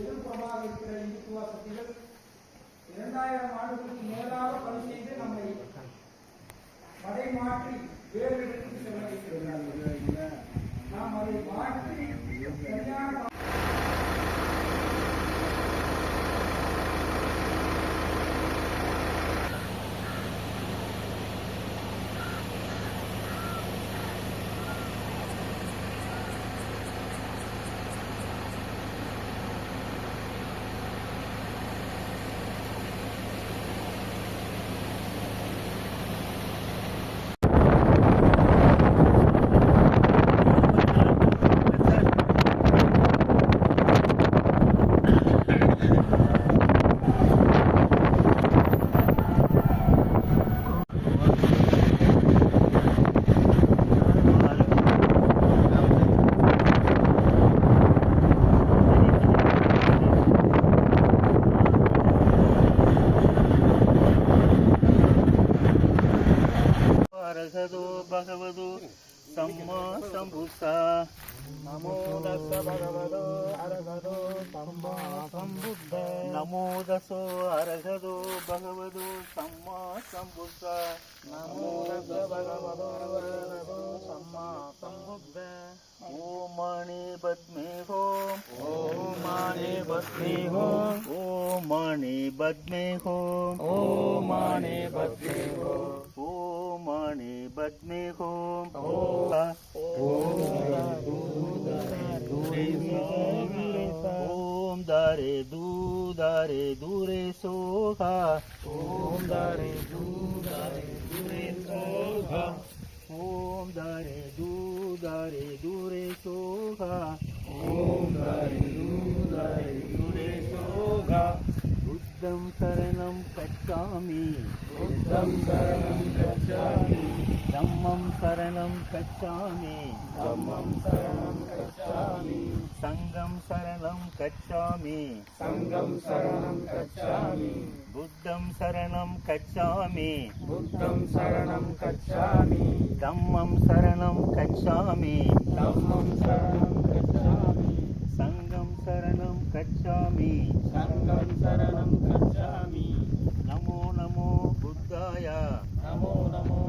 எதிர்ப்புறமாக இருக்கிற இந்துத்துவ சக்திகள் 2000 ஆண்டுகளுக்கு மேலாக பணி செய்து நம்மை மதை மாற்றி வேறு இடத்துக்கு செல்ல வைக்கிறார்கள். நாம் அதை மாற்றி சரியான भगवतो सम्मा सम्बुद्धा नमो तस्स भगवतो अरहतो सम्मा सम्बुद्धा नमो तस्स अरहतो भगवतो सम्मा सम्बुद्धा नमो तस्स भगवतो अरहतो सम्मा सम्बुद्धा ओम मणि पद्मे होम ओम मणि पद्मे होम ओम मणि पद्मे होम ओम मणि पद्मे होम ओम मणि पद्मे होम ओम दारे दूरे सोहा ओम दारे दूरे सोहा ओम दारे दूरे सोहा ओम दारे दूरे सोहा बुद्धं शरणं गच्छामि बुद्धं शरणं गच्छामि धम्मं शरणं गच्छामि धम्मं शरणं गच्छामि संघं शरणं गच्छामि संघं शरणं गच्छामि बुद्धं शरणं गच्छामि बुद्धं शरणं गच्छामि धम्मं शरणं गच्छामि धम्मं शरणं गच्छामि संघं शरणं गच्छामि संघं शरणं गच्छामि नमो नमो बुद्धाय नमो नमो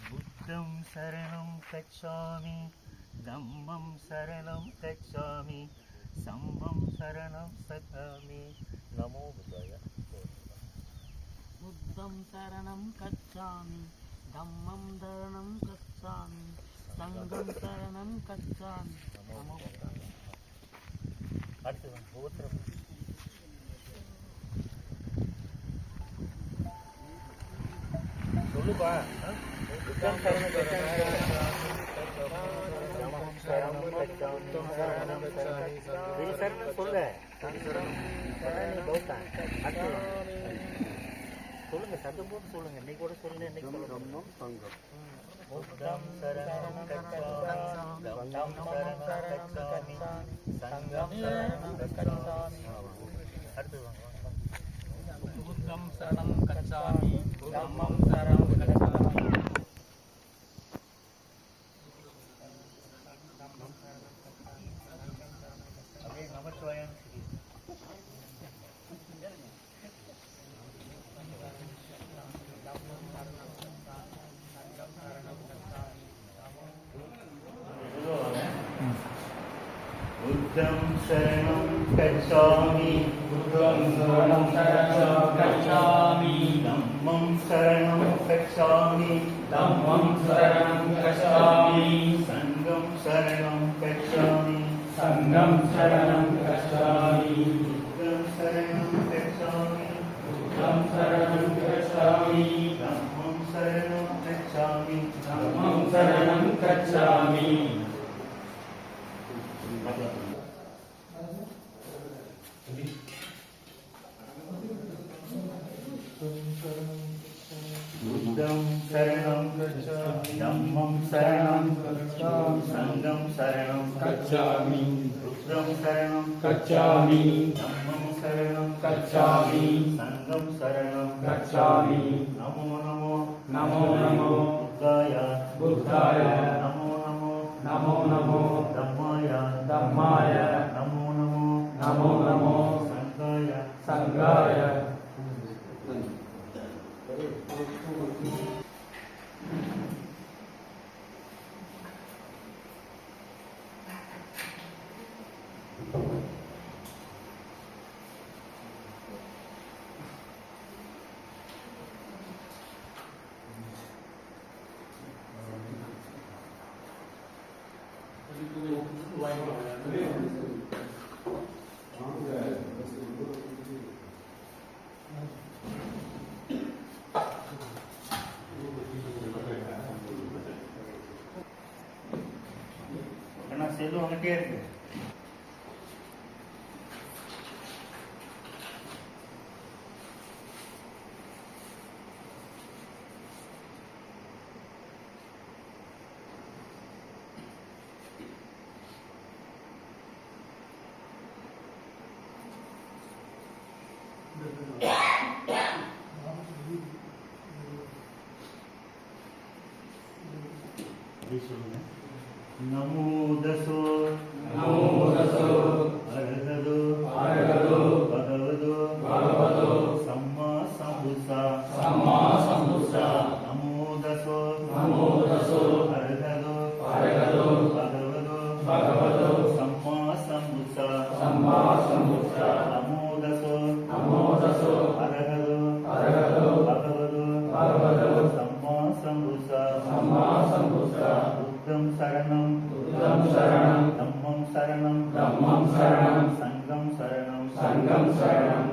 बुद्धं शरणं गच्छामि धम्मं शरणं गच्छामि संघं शरणं गच्छामि नमो बुद्धाय बुद्धं शरणं गच्छामि धम्मं शरणं गच्छामि संघं शरणं गच्छामि नमो बुद्धाय அடுத்து ஒவ்வொருத்தரும் சொல்லுப்பா புத்தம் சரணம் சொல்லு சொல்லுங்க சத்தம் போட்டு சொல்லுங்க இன்னைக்கு கூட சொல்லுங்க இன்னைக்கு சொல்லணும் புத்தம் சரணம் அடுத்து बुद्धं शरणं गच्छामि धम्मं शरणं गच्छामि अबे नमस्वायं बुद्धं शरणं गच्छामि बुद्धं शरणं गच्छामि धम्मं சரணம் கச்சாமி தம்மம் சரணம் கச்சாமி சங்கம் சரணம் கச்சாமி சங்கம் சரணம் கச்சாமி புத்தம் சரணம் கச்சாமி புத்தம் சரணம் கச்சாமி தம்மம் சரணம் கச்சாமி தம்மம் சரணம் கச்சாமி புத்தம் சரணம் கச்சாமி தம்மம் சரணம் கச்சாமி சங்கம் சரணம் கச்சாமி புத்தம் சரணம் கச்சாமி தம்மம் சரணம் கச்சாமி சங்கம் சரணம் கச்சாமி நமோ நமோ நமோ நமோ புத்தாய புத்தாய நமோ நமோ நமோ நமோ தம்மாய தம்மாய நமோ நமோ நமோ நமோ சங்காய சங்காய ஏன்னா செல்லு வந்துட்டே இருக்கு. நமோ தசோ நமோ தசோ அரஹதோ அரஹதோ பகவதோ பகவதோ சம்மா சம்புசா சம்மா சம்புசா நமோ தசோ நமோ தசோ அரஹதோ அரஹதோ பகவதோ பகவதோ சம்மா சம்புசா சம்மா சம்புசா நமோ தசோ நமோ தசோ அரஹதோ அரஹதோ பகவதோ பகவதோ சம்மா சம்புசா சம்மா சம்புசா புத்தம் சரணம் புத்தம் சரணம் தம்மம் சரணம் தம்மம் சரணம் சங்கம் சரணம் சங்கம் சரணம்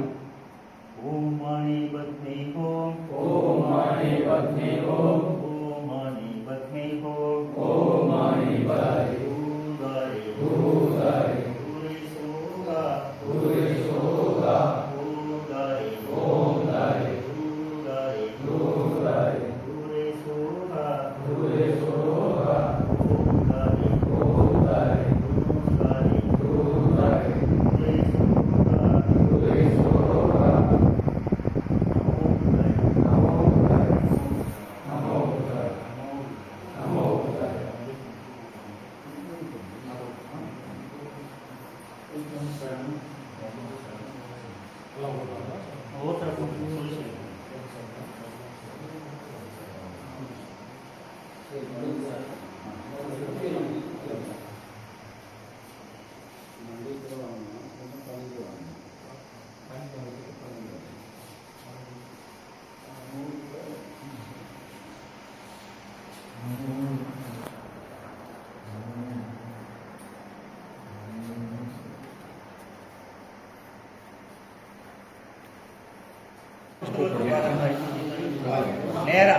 ஓம் மாணி பத்னி ஓம் ஓம் மாணி பத்னி ஓம் ஓம் மாணி பத்னி ஓம் ஓம் மாணி பத்னி பூதாரி பூதாரி பூரி சோகா பூரி சோகா பூதாரி பூதாரி பூதாரி பூதாரி பூரி சோகா பூரி சோகா பூதாரி பூதாரி பூதாரி பூதாரி பூரி சோகா பூரி சோகா நமோ புத்தாய நமோ புத்தாய நமோ புத்தாய நேரா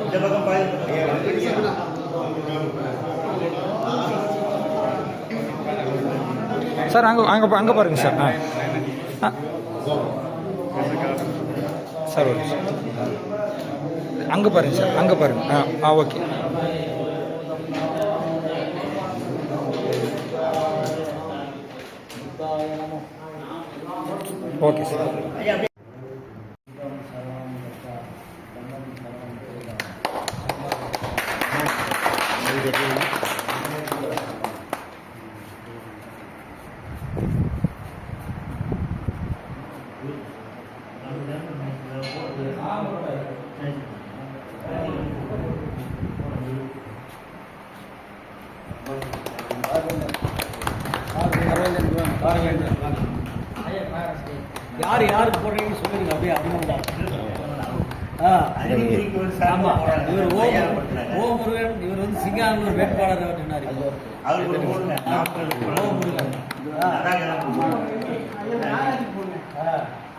இந்த பக்கம் பாரு. சார் அங்கே அங்கே அங்கே பாருங்க சார். சார் ஓகே சார், அங்கே பாருங்க சார், அங்கே பாருங்க. ஓகே. Okay sir. யார் யாருக்கு போடுறீங்கன்னு சொல்லுங்க, அப்படியே அதிகமாக அறிவுரைக்கு ஒரு சார்பு ஆமாம் போறாங்க. இவர் ஐயா ஓ பண்றாங்க. முருகன் இவர் வந்து சிங்கானூர் வேட்பாளர் அப்படின்னாரு அவருக்கு ஒரு பொண்ணு, நாற்பது ஓ முருகன்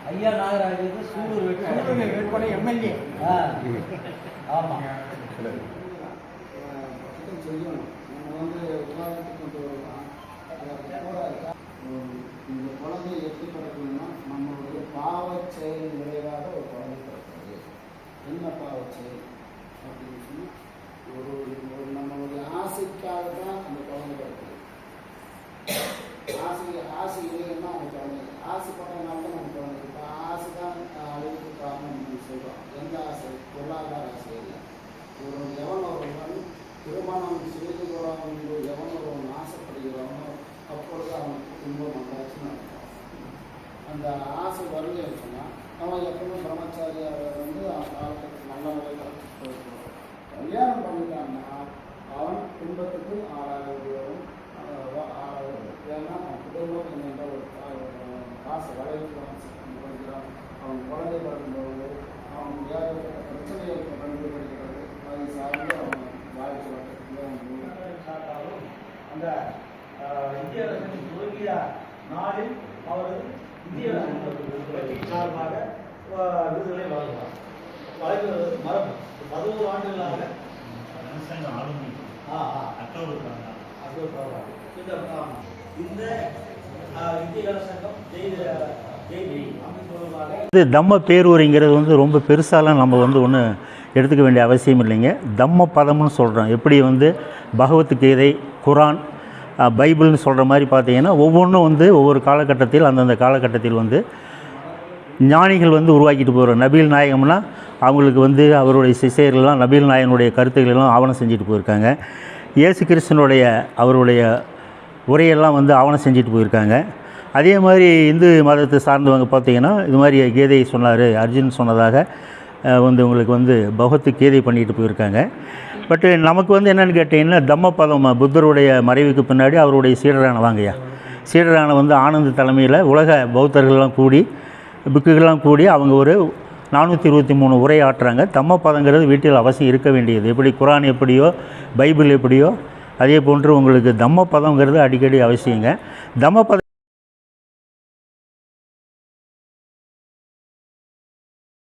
ஐயா நாகராஜ் வந்து சூலூர் வேட்பாளர் எம்எல்ஏ ஆமாம் செய்யணும். நம்ம வந்து உதாரணத்துக்கு கொண்டு வரலாம். இந்த குழந்தை எப்படி பிறக்கணும்னா நம்மளுடைய பாவச் செயலின் விளைவாக ஒரு குழந்தை பிறக்கிறது. என்ன பாவச் செயல் அப்படின்னு சொன்னால் ஒரு நம்மளுடைய ஆசைக்காக தான் அந்த குழந்தை பிறக்குது. ஆசை இல்லைன்னா அந்த குழந்தை ஆசைப்பட்டனால தான் நம்ம குழந்தை. இப்போ ஆசை தான் அழிவுக்கு காரணம் நம்ம சொல்கிறோம். எந்த ஆசை? பொருளாதார ஆசை இல்லை. எவன் ஒருவன் திருமணம் செய்து கொள்ளாமல் எவன் ஒருவன் ஆசைப்படுகிறானோ அப்பொழுது அவனுக்கு துன்பம் வந்தாச்சுன்னு அர்த்தம். அந்த ஆசை வரலன்னு சொன்னால் அவன் எப்பவுமே பிரம்மச்சாரியாக வந்து அவன் காலத்துக்கு நல்ல முறையில் போயிருக்கணும். கல்யாணம் பண்ணிட்டான்னா அவன் துன்பத்துக்கு ஆளாகிறவரும் ஏன்னா அவன் குடும்பம் என்கின்ற ஒரு காசை வளைவுக்கு கொடுக்கிறான். அவன் குழந்தை பிறக்கும்போது அவன் ஏகப்பட்ட பிரச்சனைகள் கண்டுபிடிக்கிறது. அதை சார்ந்து அவன் வாழ்க்கை வட்டத்தில் அந்த இந்திய அரசின் துவங்கிய நாளில் அவர் இந்திய அரசின் சார்பாக விருதுகளை வழங்குவார். வழங்குவது மரபு 11 ஆண்டுகளாக அரசாங்கம் ஆளுமை அக்டோபர் 14. இந்த இந்திய அரசாங்கம் ஜெய்வி அமைப்புகளாக இது தம்ம பேரூரைங்கிறது வந்து ரொம்ப பெருசாலாம் நம்ம வந்து ஒன்று எடுத்துக்க வேண்டிய அவசியம் இல்லைங்க. தம்ம பதம்னு சொல்கிறோம். எப்படி வந்து பகவத்கீதை, குரான், பைபிள்னு சொல்கிற மாதிரி பார்த்தீங்கன்னா ஒவ்வொன்றும் வந்து ஒவ்வொரு காலகட்டத்தில் அந்தந்த காலகட்டத்தில் வந்து ஞானிகள் வந்து உருவாக்கிட்டு போகிறோம். நபீல் நாயகம்னா அவங்களுக்கு வந்து அவருடைய சிஷ்யர்கள்லாம் நபீல் நாயகனுடைய கருத்துக்களெல்லாம் ஆவணம் செஞ்சுட்டு போயிருக்காங்க. இயேசு கிறிஸ்தனுடைய அவருடைய உரையெல்லாம் வந்து ஆவணம் செஞ்சுட்டு போயிருக்காங்க. அதே மாதிரி இந்து மதத்தை சார்ந்தவங்க பார்த்திங்கன்னா இது மாதிரி கீதையை சொன்னார், அர்ஜுன் சொன்னதாக வந்து உங்களுக்கு வந்து பகவத்கீதை பண்ணிட்டு போயிருக்காங்க. பட்டு நமக்கு வந்து என்னென்னு கேட்டிங்கன்னா தம்மபதம் புத்தருடைய மறைவுக்கு பின்னாடி அவருடைய சீடரான வந்து ஆனந்த தலைமையில் உலக பௌத்தர்கள்லாம் கூடி புக்குகள்லாம் கூடி அவங்க ஒரு 423 உரை ஆற்றுறாங்க. தம்மபதங்கிறது வீட்டில் அவசியம் இருக்க வேண்டியது. எப்படி குரான் எப்படியோ பைபிள் எப்படியோ அதே போன்று உங்களுக்கு தம்மபதங்கிறது அடிக்கடி அவசியங்க. தம்மபதம்